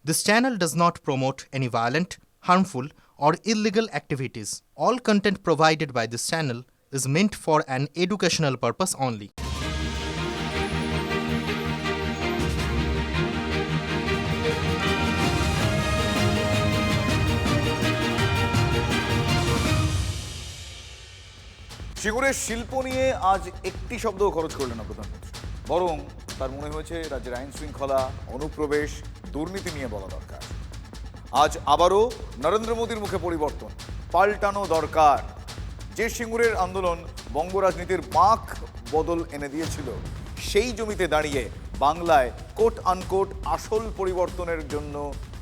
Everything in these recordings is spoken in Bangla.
This channel does not promote any violent, harmful, or illegal activities. All content provided by this channel is meant for an educational purpose only. সিঙ্গুরের শিল্প নিয়ে আজ একটি শব্দও খরচ করলেন না প্রধানমন্ত্রী, বরং তার মনে হয়েছে রাজ্যের আইন শৃঙ্খলা, অনুপ্রবেশ, দুর্নীতি নিয়ে বলা দরকার। আজ আবারও নরেন্দ্র মোদীর মুখে পরিবর্তন, পাল্টানো দরকার। যে সিঙ্গুরের আন্দোলন বঙ্গ রাজনীতির বাঁক বদল এনে দিয়েছিল, সেই জমিতে দাঁড়িয়ে বাংলায় কোট আনকোট আসল পরিবর্তনের জন্য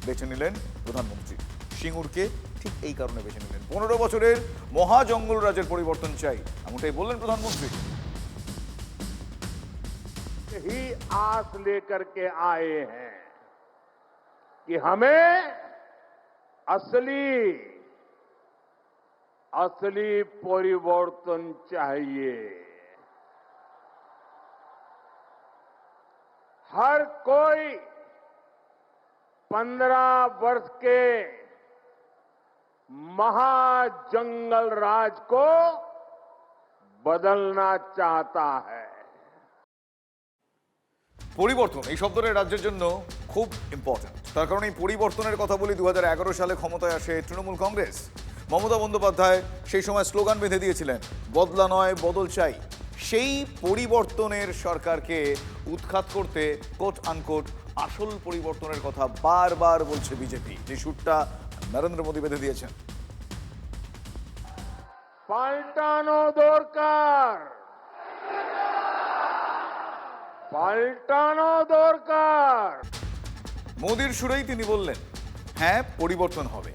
বেছে নিলেন প্রধানমন্ত্রী। সিঙ্গুরকে ঠিক এই কারণে বেছে নিলেন। 15 বছরের মহা জঙ্গল রাজের পরিবর্তন চাই, এমনটাই বললেন প্রধানমন্ত্রী। ही आस लेकर के आए हैं कि हमें असली परिवर्तन चाहिए। हर कोई 15 वर्ष के महाजंगल राज को बदलना चाहता है। পরিবর্তন এই শব্দটা রাজ্যের জন্য খুব ইম্পর্টেন্ট। তার কারণ এই পরিবর্তনের কথা বলি 2011 সালে ক্ষমতায় আসে তৃণমূল কংগ্রেস। মমতা বন্দ্যোপাধ্যায় সেই সময় স্লোগান বেঁধে দিয়েছিলেন, বদলা নয় বদল চাই। সেই পরিবর্তনের সরকারকে উৎখাত করতে কোট আনকোট আসল পরিবর্তনের কথা বারবার বলছে বিজেপি। যে সুরটা নরেন্দ্র মোদী বেঁধে দিয়েছেন। পাল্টানো দরকার, পাল্টানো দরকার। মোদীর সুরেই তিনি বললেন, হ্যাঁ পরিবর্তন হবে।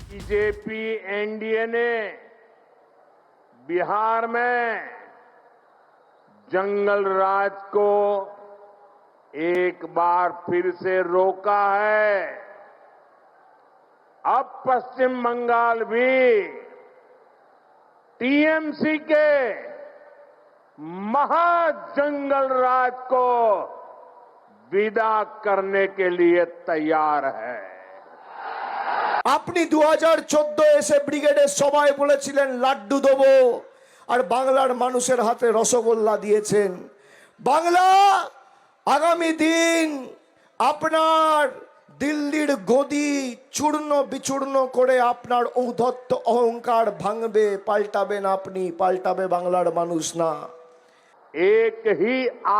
बीजेपी एनडीए ने बिहार में जंगल राज को एक बार फिर से रोका है। अब पश्चिम बंगाल भी टीएमसी के महाजंगल राज को विदा करने के लिए तैयार है। আপনি 2014 এসে ব্রিগেডের সভায় বলেছিলেন লাড্ডু দেবো, আর বাংলার মানুষের হাতে রসগোল্লা দিয়েছেন। বাংলা আগামী দিন আপনার দিল্লির গদি চূর্ণ বিচূর্ণ করে আপনার ঔদ্ধত্য অহংকার ভাঙবে, পাল্টাবেন আপনি, পাল্টাবে বাংলার মানুষ না। एक ही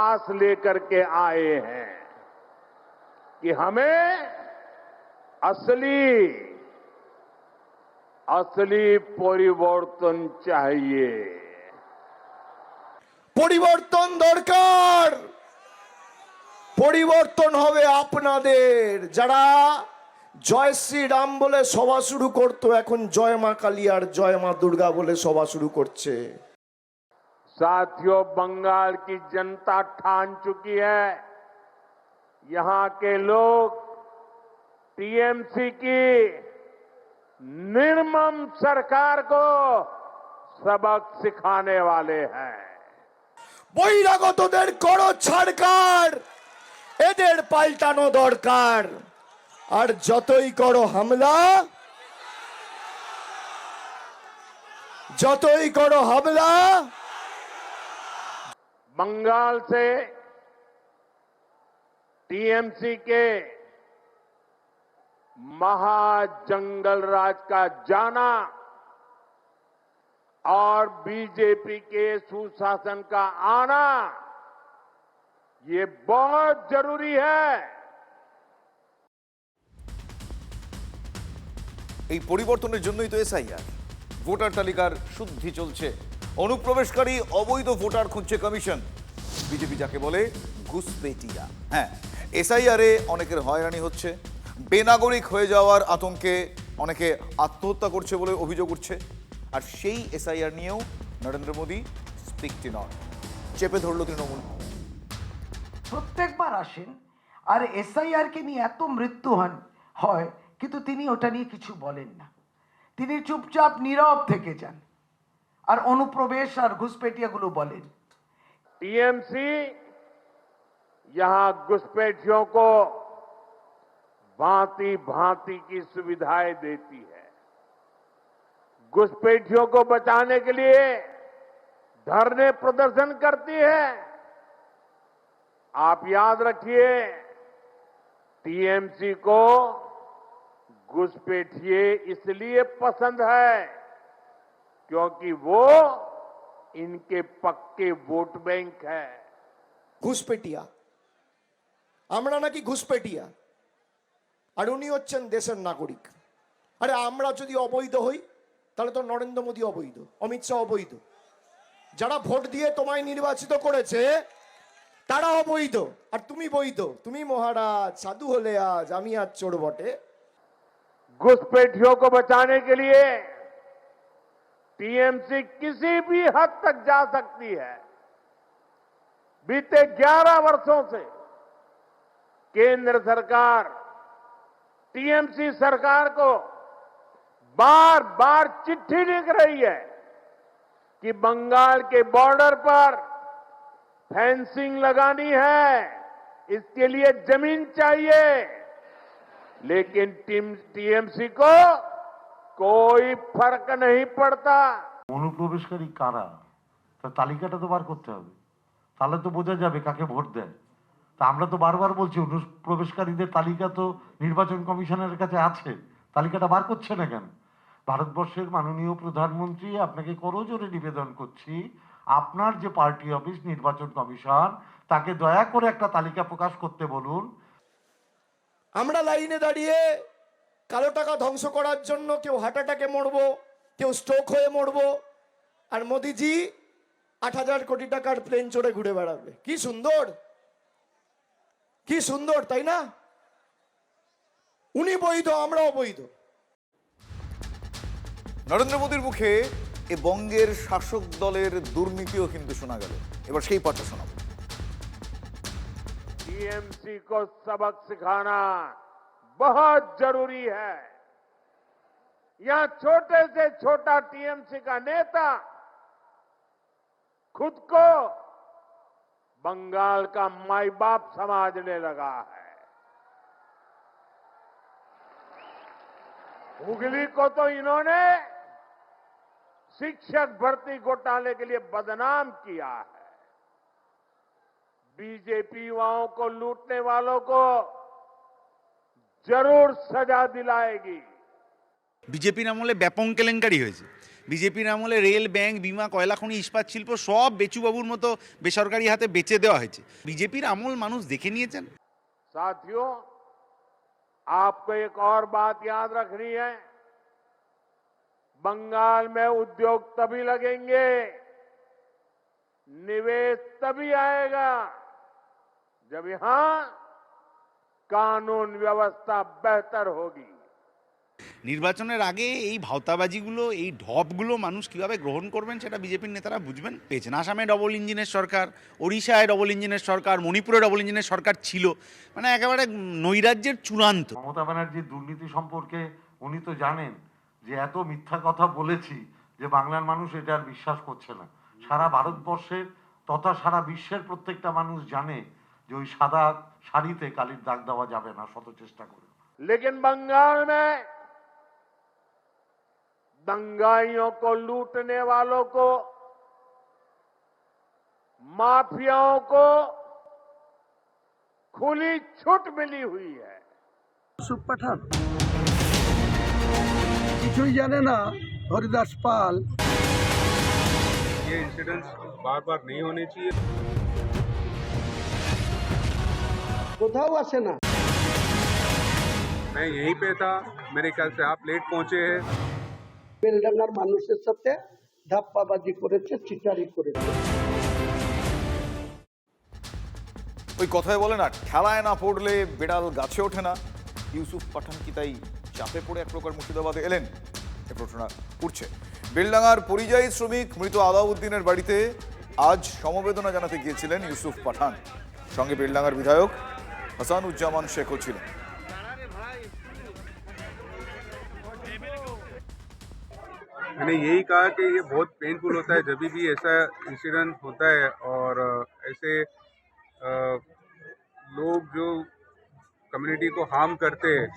आस लेकर के आए हैं कि हमें असली परिवर्तन चाहिए। পরিবর্তন দরকার। পরিবর্তন হবে আপনাদের। যারা জয় শ্রীরাম বলে সভা শুরু করতো, এখন জয় মা কালী আর জয় মা দুর্গা বলে সভা শুরু করছে। साथियों, बंगाल की जनता ठान चुकी है, यहां के लोग टीएमसी की निर्मम सरकार को सबक सिखाने वाले हैं। বহিরাগতদের করো ছাড়কার, এদের পাল্টানো দরকার। আর যতই করো হামলা, যতই করো হামলা, बंगाल से टीएमसी के महाजंगल राज का जाना और बीजेपी के सुशासन का आना, ये बहुत जरूरी है। এই পরিবর্তনের জন্যই তো এসআইআর। ভোটার তালিকার শুদ্ধি চলছে, অনুপ্রবেশকারী অবৈধ ভোটার খুঁজছে কমিশন। বিজেপি যাকে বলে ঘুষপেটিয়া। হ্যাঁ, এসআইআরে অনেকের হয়রানি হচ্ছে, বেনাগরিক হয়ে যাওয়ার আতঙ্কে অনেকে আত্মহত্যা করছে বলে অভিযোগ উঠছে। আর সেই এসআইআর নিয়েও নরেন্দ্র মোদী স্পিকটি নন, চেপে ধরল তৃণমূল। প্রত্যেকবার আসেন আর এসআইআর কে নিয়ে এত মৃত্যু হয়, কিন্তু তিনি ওটা নিয়ে কিছু বলেন না। তিনি চুপচাপ নীরব থেকে যান আর অনুপ্রবেশ আর ঘুষপেটিয়াগুলো বলেন। टीएमसी यहां घुसपैठियों को भांति भांति की सुविधाएं देती है। घुसपैठियों को बचाने के लिए धरने प्रदर्शन करती है। आप याद रखिए, टीएमसी को घुसपैठिए इसलिए पसंद है क्योंकि वो इनके पक्के वोट बैंक है। ঘুষপেটিয়া, আমরা নাকি ঘুষপেটিয়া, আর উনি হচ্ছেন দেশের নাগরিক। আরে আমরা যদি অবৈধ হই তাহলে তো নরেন্দ্র মোদী অবৈধ, অমিত শাহ অবৈধ, যারা ভোট দিয়ে তোমায় নির্বাচিত করেছে তারা অবৈধ, আর তুমি বৈধ। তুমি মহারাজ সাধু হলে আজ, আমি আজ চোর বটে। घुसपैठियों को बचाने के लिए टीएमसी किसी भी हद तक जा सकती है। बीते 11 वर्षों से केंद्र सरकार टीएमसी सरकार को बार बार चिट्ठी लिख रही है कि बंगाल के बॉर्डर पर फेंसिंग लगानी है, इसके लिए जमीन चाहिए, लेकिन टीएमसी को कोई फर्क नहीं पड़ता। অনুপ্রবেশকারী কারা, তার তালিকাটা তো বার করতে হবে, তাহলে তো বোঝা যাবে কাকে ভোট দেয়। তা আমরা তো বারবার বলছি অনুপ্রবেশকারীদের তালিকা তো নির্বাচন কমিশনের কাছে আছে, তালিকাটা বার করছে না কেন? ভারতবর্ষের মাননীয় প্রধানমন্ত্রী, আপনাকে করজোরে নিবেদন করছি, আপনার যে পার্টি অফিস নির্বাচন কমিশন, তাকে দয়া করে একটা তালিকা প্রকাশ করতে বলুন। আমরা লাইনে দাঁড়িয়ে কালো টাকা ধ্বংস করার জন্য কেউ হার্ট অ্যাটাকে মরবো, কেউ স্ট্রোক হয়ে মরবো, আর মোদিজি 8,000 কোটি টাকার প্লেন চড়ে ঘুরে বেড়াবে। কি সুন্দর, কি সুন্দর, তাই না? উনি বৈধ, আমরা অবৈধ। নরেন্দ্র মোদীর মুখে এ বঙ্গের শাসক দলের দুর্নীতিও কিন্তু শোনা গেল। এবার সেই পাঠটা শোনাবো। टीएमसी को सबक सिखाना बहुत जरूरी है। यहां छोटे से छोटा टीएमसी का नेता खुद को बंगाल का माई बाप समझने लगा है। हुगली को तो इन्होंने शिक्षक भर्ती घोटाले के लिए बदनाम किया है। बीजेपी युवाओं को लूटने वालों को जरूर सजा दिलाएगी। বিজেপির আমলে ব্যাপক কেলেঙ্কারি হয়েছে। বিজেপির আমলে রেল, ব্যাংক, বিমা, কয়লা খনি, ইস্পাত শিল্প সব বেচুবাবুর মতো বেসরকারি হাতে বেচে দেওয়া হয়েছে। বিজেপির আমল মানুষ দেখে নিয়েছেন। साथियों, आपको एक और बात याद रखनी है, बंगाल में उद्योग तभी लगेंगे, निवेश तभी आएगा जब यहां कानून व्यवस्था बेहतर होगी। নির্বাচনের আগে এই ভাওতাবাজিগুলো, এই ঢপগুলো মানুষ কিভাবে গ্রহণ করবেন সেটা বিজেপির নেতারা বুঝবেন পেয়েছেন। আসামে ডবল ইঞ্জিনের সরকার, ওড়িশায় ডবল ইঞ্জিনের সরকার, মণিপুরে ডবল ইঞ্জিনের সরকার ছিল, মানে একেবারে নৈরাজ্যের চূড়ান্ত। মমতা ব্যানার্জির দুর্নীতি সম্পর্কে উনি তো জানেন যে এত মিথ্যা কথা বলেছি যে বাংলার মানুষ এটা আর বিশ্বাস করছে না। সারা ভারতবর্ষের তথা সারা বিশ্বের প্রত্যেকটা মানুষ জানে যে ওই সাদা শাড়িতে কালির দাগ দেওয়া যাবে না, শত চেষ্টা করে। लेकिन बंगाल में दंगाइयों को लूटने वालों को, माफियाओं को खुली छूट मिली हुई है। ইউসুফ পাঠান কিছুই জানে না, হরিদাস পাল। ये इंसिडेंट्स बार बार नहीं होने चाहिए। কোথাও আসে না। मैं यहीं पे था, मेरे ख्याल से आप लेट पहुंचे हैं। বেলডাঙ্গার মানুষের সাথে ধাপ্পাবাজি করেছে, চিটারি করেছে। ওই কথায় বলে না, ঠেলায় না পড়লে বেড়াল গাছে ওঠে না। ইউসুফ পাঠান কি তাই চাপে পড়ে এক প্রকার মুর্শিদাবাদে এলেন? এ প্রশ্ন উঠছে। বেলডাঙ্গার পরিযায়ী শ্রমিক মৃত আলাউদ্দিনের বাড়িতে আজ সমবেদনা জানাতে গিয়েছিলেন ইউসুফ পাঠান। সঙ্গে বেলডাঙ্গার বিধায়ক হাসানুজ্জামান শেখও ছিলেন। मैंने यही कहा कि ये बहुत पेनफुल होता है जब भी ऐसा इंसिडेंट होता है, और ऐसे लोग जो कम्युनिटी को हार्म करते हैं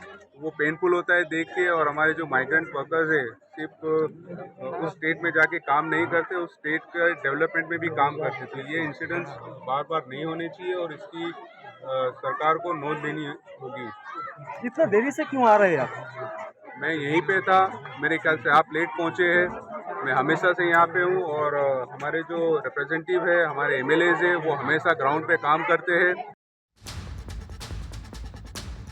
वो पेनफुल होता है देख के। और हमारे जो माइग्रेंट वर्कर्स है सिर्फ उस स्टेट में जाके काम नहीं करते, उस स्टेट के डेवलपमेंट में भी काम करते। तो ये इंसिडेंट्स बार बार नहीं होने चाहिए और इसकी सरकार को नोट लेनी होगी। इतना देरी से क्यों आ रहे हैं आप? मैं यहीं पे था, मेरे ख्याल से आप लेट पहुंचे हैं। मैं हमेशा से यहाँ पे हूँ और हमारे जो रिप्रेजेंटेटिव है, हमारे एमएलएज है, वो हमेशा ग्राउंड पे काम करते हैं।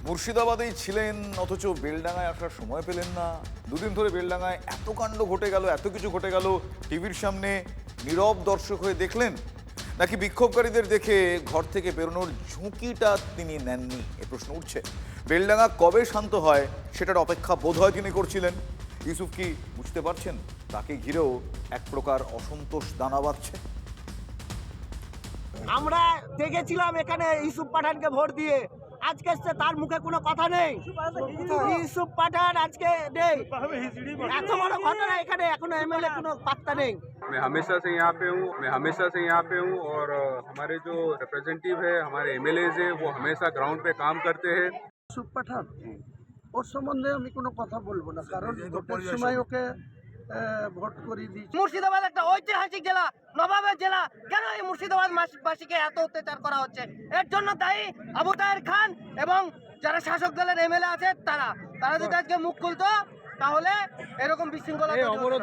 মুর্শিদাবাদেই ছিলেন অথচ বেলডাঙায় আসার সময় পেলেন না। দুদিন ধরে বেলডাঙায় এত কাণ্ড ঘটে গেল, এত কিছু ঘটে গেল, টিভির সামনে নীরব দর্শক হয়ে দেখলেন, নাকি বিক্ষোভকারীদের দেখে ঘর থেকে বেরোনোর ঝুঁকিটা তিনি নেননি, এ প্রশ্ন উঠছে। বেলডাঙা কবে শান্ত হয় সেটার অপেক্ষা বোধহয় তিনি করছিলেন। ইউসুফ কি বুঝতে পারছেন তাকে ঘিরেও এক প্রকার অসন্তোষ দানা বাঁধছে? আমরা দেখেছিলাম এখানে ইউসুফ পাঠানকে ভোট দিয়ে, আজকে তার মুখে কোনো কথা নেই। ইউসুফ পাঠান আজকে নেই, এত বড় ঘটনা এখানে এখনো এমএলএ কোনো পাত্তা নেই। मैं हमेशा से यहाँ पे हूँ और हमारे जो रिप्रेजेंटेटिव है, हमारे एमएलएज है, वो हमेशा ग्राउंड पे काम करते हैं। ইউসুফ পাঠান ওর সম্বন্ধে আমি কোনো কথা বলবো না, কারণ ভোটের সময় ওকে ভোট করিয়ে দিয়েছি। মুর্শিদাবাদ একটা ঐতিহাসিক জেলা, নবাবের জেলা, কেন এই মুর্শিদাবাদ বাসীকে এত অত্যাচার করা হচ্ছে? এর জন্য দায়ী আবু তাহের খান এবং যারা শাসক দলের এমএলএ আছে তারা যদি আজকে মুখ খুলতো তাহলে এরকম বিশৃঙ্খলা।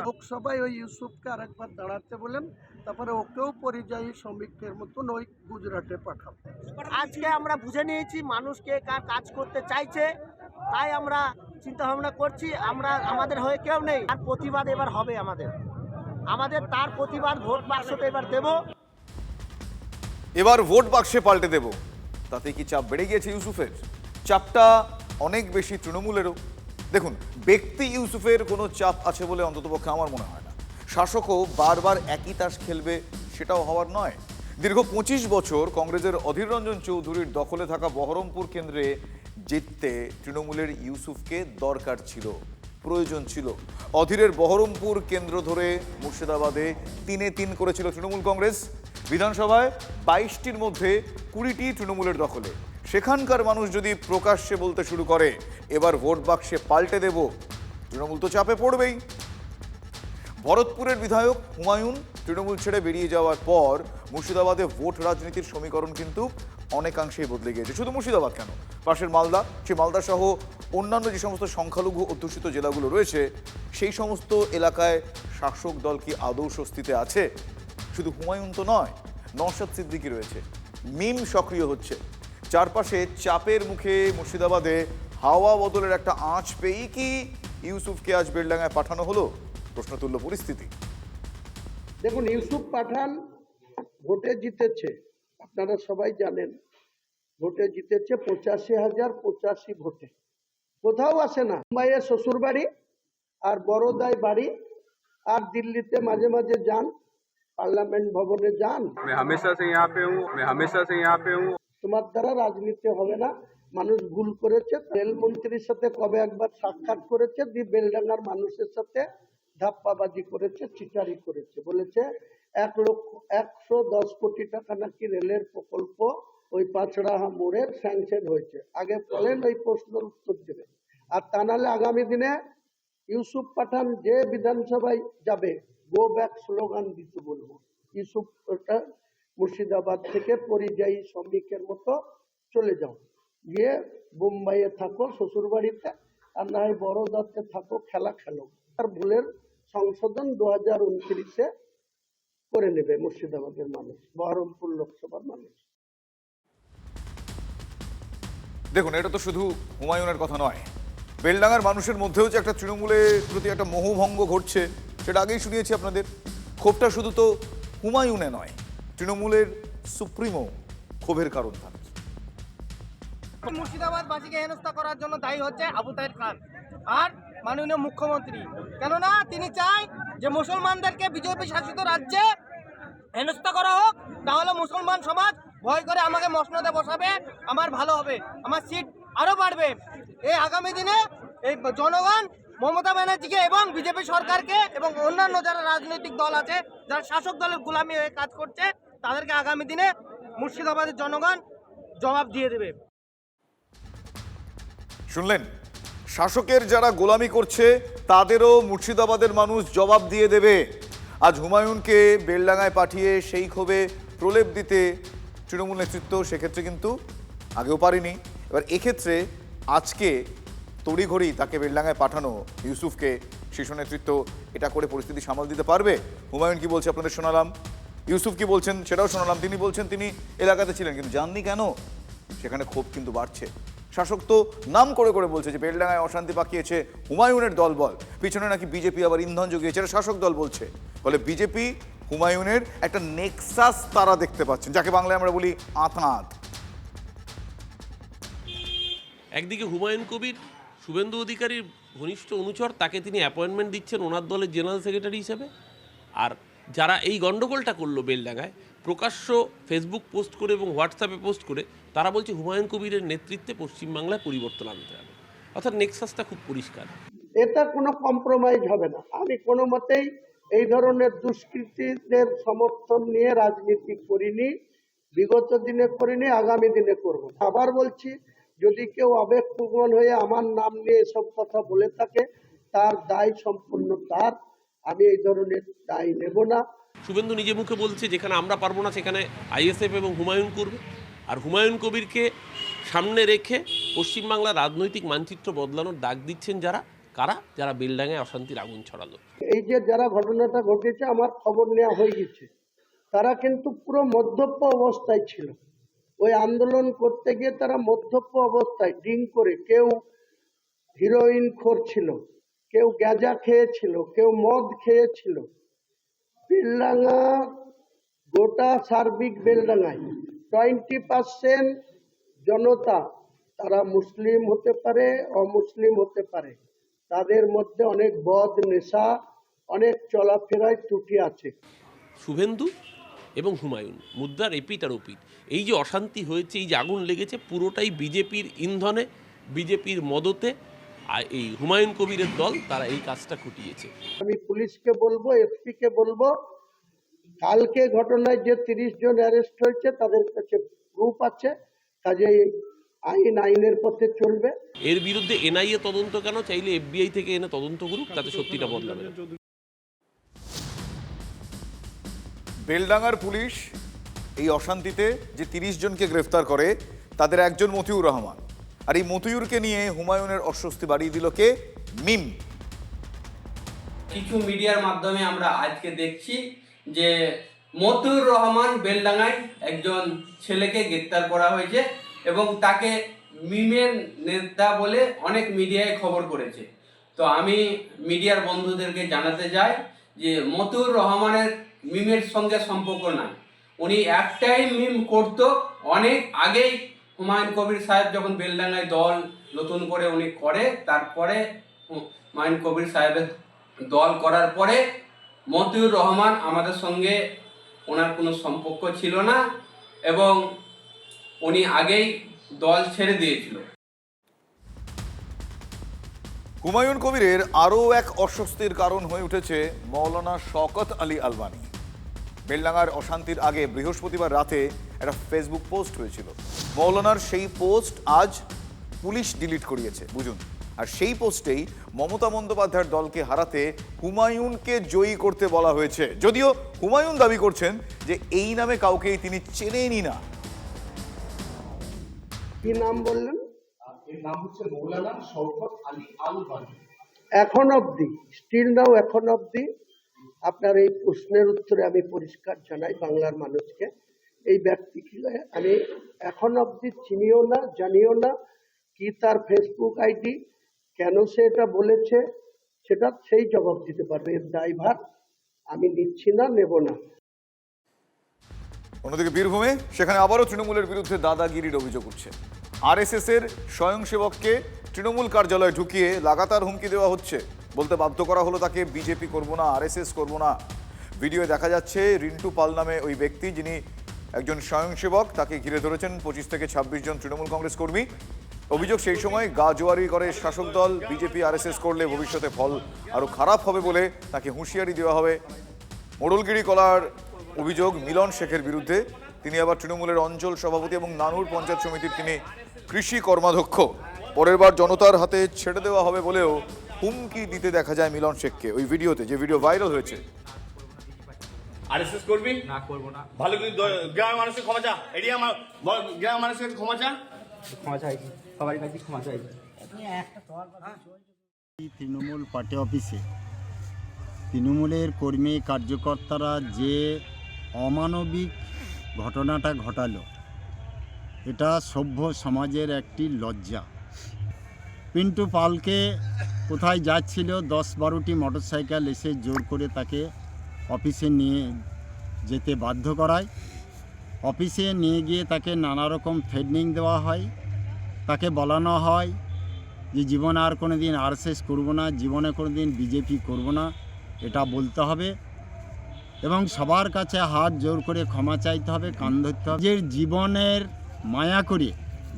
লোকসভায় ওই ইউসুফকে আরেকবার দাঁড়াতে বলেন, তারপরে ওকেও পরিযায়ী শ্রমিকের মতন ওই গুজরাটে পাঠাবো। আজকে আমরা বুঝে নিয়েছি মানুষকে কার কাজ করতে চাইছে, তাই আমরা চিন্তা ভাবনা করছি। আমাদের হয়ে কেউ নেই, আর প্রতিবাদ এবার হবে আমাদের তার প্রতিবাদ ভোট বাক্সতে এবার দেব। এবার ভোট বাক্সে পাল্টে দেব, তাতে কি চাপ বেড়ে গিয়েছে ইউসুফের? চাপটা অনেক বেশি তৃণমূলেরও। দেখুন, ব্যক্তি ইউসুফের কোনো চাপ আছে বলে অন্ততপক্ষে আমার মনে হয় না। শাসকও বারবার একই তাস খেলবে সেটাও হওয়ার নয়। দীর্ঘ 25 বছর কংগ্রেসের অধীর রঞ্জন চৌধুরীর দখলে থাকা বহরমপুর কেন্দ্রে জিততে তৃণমূলের ইউসুফকে দরকার ছিল, প্রয়োজন ছিল। অধীরের বহরমপুর কেন্দ্র ধরে মুর্শিদাবাদে 3-3 করেছিল তৃণমূল কংগ্রেস। বিধানসভায় 22টির মধ্যে 20টি তৃণমূলের দখলে। সেখানকার মানুষ যদি প্রকাশ্যে বলতে শুরু করে এবার ভোট বাক্সে পাল্টে দেব, তৃণমূল তো চাপে পড়বেই। ভরতপুরের বিধায়ক হুমায়ুন তৃণমূল ছেড়ে বেরিয়ে যাওয়ার পর মুর্শিদাবাদে ভোট রাজনীতির সমীকরণ কিন্তু অনেকাংশেই বদলে গিয়েছে। শুধু মুর্শিদাবাদ কেন, পাশের মালদা, সেই মালদা সহ অন্যান্য যে সমস্ত সংখ্যালঘু অধ্যুষিত জেলাগুলো রয়েছে সেই সমস্ত এলাকায় শাসক দল কি আদৌ স্বস্তিতে আছে? শুধু হুমায়ুন তো নয়, নওশাদ সিদ্দিকী রয়েছে, মিম সক্রিয় হচ্ছে। চারপাশে চাপের মুখে মুর্শিদাবাদে হাওয়া বদলের একটা আঁচ পেয়েই কি ইউসুফকে আজ বেলডাঙায় পাঠানো হলো? প্রশ্ন তুলল পরিস্থিতি। দেখুন, ইউসুফ পাঠান ভোটে জিতেছে, আপনারা সবাই জানেন। ভোটে জিতেছে 85,085 ভোটে, কোথাও আসে না। মুম্বাইয়ের শ্বশুর বাড়ি আর বড়োদায় বাড়ি, আর দিল্লিতে মাঝে মাঝে যান, পার্লামেন্ট ভবনে যান। मैं हमेशा से यहाँ पे हूँ। তোমার দ্বারা রাজনীতি হবে না, মানুষ ভুল করেছে। রেলমন্ত্রীর সাথে কবে একবার সাক্ষাৎ করেছে, বেলডাঙ্গার মানুষের সাথে ধাপ্পাবাজি করেছে, চিটারি করেছে। বলেছে 110 কোটি টাকা নাকি রেলের প্রকল্প ওই পাঁচড়াহা মোড়ে স্যাংশন হয়েছে। আগে বলেন, ওই প্রশ্নের উত্তর দেবে। আর তা নাহলে আগামী দিনে ইউসুফ পাঠান যে বিধানসভায় যাবে গো ব্যাক স্লোগান দিতে বলবো। ইউসুফ মুর্শিদাবাদ থেকে পরিযায়ী শ্রমিকের মতো চলে যাও, গিয়ে বোম্বাইয়ে থাকো শ্বশুর বাড়িতে, আর না হয় বড়োদাতে থাকো, খেলা খেলো। আর ভুলের সংশোধন 2029-এ করে নেবে মুর্শিদাবাদের মানুষ, বহরমপুর লোকসভার মানুষ। দেখুন, এটা তো শুধু হুমায়ুনের কথা নয়, বেলডাঙার মানুষের মধ্যেও যে একটা তৃণমূলের প্রতি একটা মোহভঙ্গ ঘটছে সেটা আগেই শুনিয়েছি আপনাদের। ক্ষোভটা শুধু তো হুমায়ুনে নয়, তৃণমূলের সুপ্রিমো ক্ষোভের কারণ থাকে। মুর্শিদাবাদ বাসীকে হেনস্থা করার জন্য দায়ী হচ্ছে আবু তাহের খান আর মাননীয় মুখ্যমন্ত্রী। কেননা তিনি চায় যে মুসলমানদেরকে বিজেপি শাসিত রাজ্যে হেনস্থা করা হোক, তাহলে মুসলমান সমাজ ভয় করে আমাকে মসনদে বসাবে, আমার ভালো হবে, আমার সিট আরো বাড়বে। এই আগামী দিনে এই জনগণ মমতা ব্যানার্জিকে এবং বিজেপি সরকারকে এবং অন্যান্য যারা রাজনৈতিক দল আছে, যারা শাসক দলের গোলামি হয়ে কাজ করছে, তাদেরকে আগামী দিনে মুর্শিদাবাদের জনগণ জবাব দিয়ে দেবে। শুনলেন, শাসকের যারা গোলামি করছে তাদেরও মুর্শিদাবাদের মানুষ জবাব দিয়ে দেবে। আজ হুমায়ুনকে বেলডাঙায় পাঠিয়ে সেই ক্ষোভে প্রলেপ দিতে তৃণমূল নেতৃত্ব সেক্ষেত্রে কিন্তু আগেও পারেনি। এবার এক্ষেত্রে আজকে তড়িঘড়ি তাকে বেলডাঙায় পাঠানো ইউসুফকে শীর্ষ নেতৃত্ব এটা করে পরিস্থিতি সামাল দিতে পারবে। হুমায়ুন কি বলছে আপনাদের শোনালাম, ইউসুফ কি বলছেন সেটাও শোনালাম। তিনি বলছেন তিনি এলাকাতে ছিলেন কিন্তু জাননি কেন, সেখানে ক্ষোভ কিন্তু বাড়ছে। শাসক তো নাম করে করে বলছে যে বেলডাঙায় অশান্তি পাকিয়েছে হুমায়ুনের দলবল, পিছনে নাকি বিজেপি আবার ইন্ধন জুগিয়েছে, এটা শাসক দল বলছে। ফলে বিজেপি হুমায়ুনের একটা নেক্সাস তারা দেখতে পাচ্ছেন, যাকে বাংলায় আমরা বলি আঁতাঁত। একদিকে হুমায়ুন কবির শুভেন্দু অধিকারীর ঘনিষ্ঠ অনুচর, তাকে তিনি অ্যাপয়েন্টমেন্ট দিচ্ছেন ওনার দলের জেনারেল সেক্রেটারি হিসেবে। আর যারা এই গণ্ডগোলটা করলো বেলডাঙায়, প্রকাশ্য ফেসবুক পোস্ট করে এবং হোয়াটসঅ্যাপে পোস্ট করে তারা বলছে হুমায়ুন কবিরের নেতৃত্বে পশ্চিমবাংলায় পরিবর্তন আনতে হবে। অর্থাৎ নেক্সাসটা খুব পরিষ্কার। এটা কোনো কম্প্রোমাইজ হবে না। আমি কোনো মতেই এই ধরনের দুষ্কৃতীদের সমর্থন নিয়ে রাজনীতি করিনি, বিগত দিনে করিনি, আগামী দিনে করব। আবার বলছি, যদি কেউ আবেগপ্রবণ হয়ে আমার নাম নিয়ে এসব কথা বলে থাকে তার দায় সম্পূর্ণ তার, আমি এই ধরনের দায় নেব না। শুভেন্দু নিজে মুখে বলছে যেখানে আমরা পারবো না সেখানে আইএসএফ এবং হুমায়ুন করবে। আর হুমায়ুন কবিরকে সামনে রেখে পশ্চিমবাংলার রাজনৈতিক মানচিত্র বদলানোর ডাক দিচ্ছেন যারা বেলডাঙায় অশান্তির আগুন ছড়ালো। এই যে যারা ঘটনাটা ঘটেছে আমার খবর নেওয়া হয়ে গেছে, তারা কিন্তু পুরো মদ্যপ অবস্থায় ছিল। ওই আন্দোলন করতে গিয়ে তারা মদ্যপ অবস্থায় ড্রিঙ্ক করে, কেউ হিরোইন খোর, কেউ গাঁজা খেয়েছিল, কেউ মদ খেয়েছিল। বেলডাঙা গোটা সার্বিক বেলডাঙায় 20% জনতা, তারা মুসলিম হতে পারে, অমুসলিম হতে পারে, তাদের মধ্যে অনেক বদ নেশা, অনেক চলাফেরায় ত্রুটি আছে। শুভেন্দু এবং হুমায়ুন মুদ্রার এপিট আর ওপিট। এই যে অশান্তি হয়েছে, এই যে আগুন লেগেছে, পুরোটাই বিজেপির ইন্ধনে, বিজেপির মদতে। আর এই হুমায়ুন কবিরের দল তারা এই কাজটা ঘটিয়েছে। আমি পুলিশকে বলবো, এসপি কে বলবো, কালকে ঘটনায় যে 30 জন অ্যারেস্ট হয়েছে তাদের কাছে প্রুফ আছে, কাজেই আইনের পথে চলবে। এর বিরুদ্ধে এনআইএ তদন্ত কেন, চাইলে এফবিআই থেকে এনে তদন্ত করুক, তাতে সত্যিটা বদলাবে। বেলডাঙার পুলিশ এই অশান্তিতে যে 30 জনকে গ্রেফতার করে তাদের একজন মতিউর রহমান। আর এই মতিউরকে নিয়ে হুমায়ুনের অস্বস্তি বাড়িয়ে দিল কে? মিম। কিছু মিডিয়ার মাধ্যমে আমরা আজকে দেখছি যে মতিউর রহমান বেলডাঙায় একজন ছেলেকে গ্রেফতার করা হয়েছে এবং তাকে মিমের নেতা বলে অনেক মিডিয়ায় খবর করেছে। তো আমি মিডিয়ার বন্ধুদেরকে জানাতে চাই যে মতিউর রহমানের মিমের সঙ্গে সম্পর্ক নাই। উনি একটাই মিম করতো অনেক আগেই, হুমায়ুন কবির সাহেব যখন বেলডাঙায় দল নতুন করে উনি করে, তারপরে হুমায়ুন কবির সাহেবের দল করার পরে মতিউর রহমান আমাদের সঙ্গে ওনার কোনো সম্পর্ক ছিল না এবং উনি আগেই দল ছেড়ে দিয়েছিল। হুমায়ুন কবিরের আরও এক অস্বস্তির কারণ হয়ে উঠেছে মৌলানা শওকত আলী আলবানী। বেলডাঙার অশান্তির আগে বৃহস্পতিবার রাতে একটা ফেসবুক পোস্ট হয়েছিল। মৌলানার সেই পোস্ট আজ পুলিশ ডিলিট করিয়েছে, বুঝুন। আর সেই পোস্টেই মমতা বন্দ্যোপাধ্যায়ের দলকে হারাতে হুমায়ুনকে জয়ী করতে বলা হয়েছে, যদিও হুমায়ুন দাবি করছেন যে এই নামে কাউকেই তিনি চেনেনই না। কি নাম বললেন? এর নাম হচ্ছে মৌলানা শওকত আলী আলবানী। এখন অবধি, স্টিল নাও, এখন অবধি আপনার এই প্রশ্নের উত্তরে আমি পরিষ্কার জানাই বাংলার মানুষকে, এই ব্যক্তিকে আমি এখন অবধি চিনিও না, জানিও না। কি তার ফেসবুক আইডি, কেন সে এটা বলেছে, সেটা সেই জবাব দিতে পারবে। এর দায়ভার আমি নিচ্ছি না, নেব না। অন্যদিকে বীরভূমে সেখানে আবারও তৃণমূলের বিরুদ্ধে দাদাগিরির অভিযোগ উঠছে। আরএসএস এর স্বয়ংসেবককে তৃণমূল কার্যালয়ে ঢুকিয়ে লাগাতার হুমকি দেওয়া হচ্ছে, বলতে বাধ্য করা হলো তাকে বিজেপি করব না, আরএসএস করব না। ভিডিওয়ে দেখা যাচ্ছে রিন্টু পাল নামে ওই ব্যক্তি, যিনি একজন স্বয়ংসেবক, তাকে ঘিরে ধরেছেন 25 থেকে 26 জন তৃণমূল কংগ্রেস কর্মী। অভিযোগ সেই সময় গা জোয়ারি করে শাসক দল, বিজেপি আরএসএস করলে ভবিষ্যতে ফল আরও খারাপ হবে বলে তাকে হুঁশিয়ারি দেওয়া হবে। মোড়লগিরি কলার অভিযোগ মিলন শেখের বিরুদ্ধে। তিনি আবার তৃণমূলের অঞ্চল সভাপতি এবং নানুর পঞ্চায়েত সমিতির তিনি কৃষি কর্মাধ্যক্ষ। পরের বার জনতার হাতে ছেড়ে দেওয়া হবে বলেও হুমকি দিতে দেখা যায় মিলন শেখকে ওই ভিডিওতে, যে ভিডিও ভাইরাল হয়েছে। আরএসএস করবি না? করব না। ভালো করে গ্রামের মানুষের ক্ষমা চা, এটি আমার গ্রামের মানুষের ক্ষমা চা। ক্ষমা চাইছি, সবার কাছে ক্ষমা চাইছি। তৃণমূল পার্টি অফিসে তৃণমূলের কর্মী কার্যকর্তারা যে অমানবিক ঘটনাটা ঘটালো, এটা সভ্য সমাজের একটি লজ্জা। পিন্টু পালকে কোথায় যাচ্ছিল, 10-12টি মোটরসাইকেল এসে জোর করে তাকে অফিসে নিয়ে যেতে বাধ্য করায়। অফিসে নিয়ে গিয়ে তাকে নানা রকম থ্রেটনিং দেওয়া হয়, তাকে বলানো হয় যে জীবনে আর কোনো দিন আরএসএস করবো না, জীবনে কোনো দিন বিজেপি করবো না, এটা বলতে হবে এবং সবার কাছে হাত জোর করে ক্ষমা চাইতে হবে, কান ধরতে হবে। যে জীবনের মায়া করে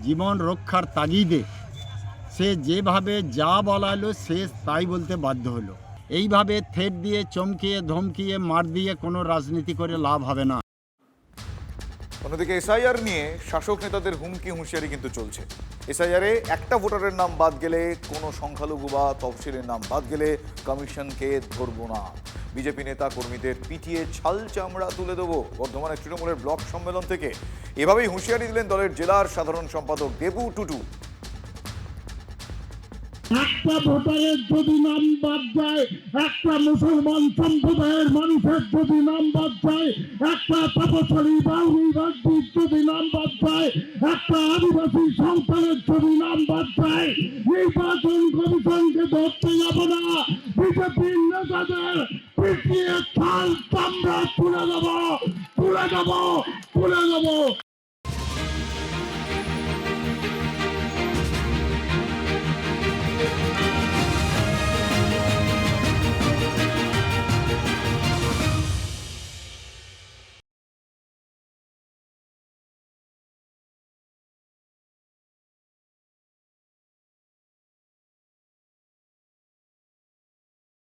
জীবন রক্ষার তাগিদে সে যেভাবে যা বলালো সে তাই বলতে বাধ্য হলো। এইভাবে থ্রেট দিয়ে, চমকিয়ে, ধমকিয়ে, মার দিয়ে কোনো রাজনীতি করে লাভ হবে না। অন্যদিকে এসআইআর নিয়ে শাসক নেতাদের হুমকি হুঁশিয়ারি কিন্তু চলছে। এসআইআরে একটা ভোটারের নাম বাদ গেলে, কোনো সংখ্যালঘু বা তফসিলের নাম বাদ গেলে কমিশনকে ধরবো না। বিজেপি নেতা কর্মীদের পিটিয়ে ছাল চামড়া তুলে দেবো। বর্ধমানে তৃণমূলের ব্লক সম্মেলন থেকে এভাবেই হুঁশিয়ারি দিলেন দলের জেলার সাধারণ সম্পাদক দেবু টুটু। একটা ভোটারের যদি নাম বাদ যায়, একটা মুসলমান সম্প্রদায়ের মানুষের যদি নাম বাদ যায়, একটা তপশালী বাউরি রাজনীতির যদি নাম বাদ যায়, একটা আদিবাসী সন্তানের যদি নাম বাদ যায়, নির্বাচন কমিশনকে ধরতে যাব না। বিজেপির নেতাদের পিটিয়ে ছাল চামড়া তুলে দেবো।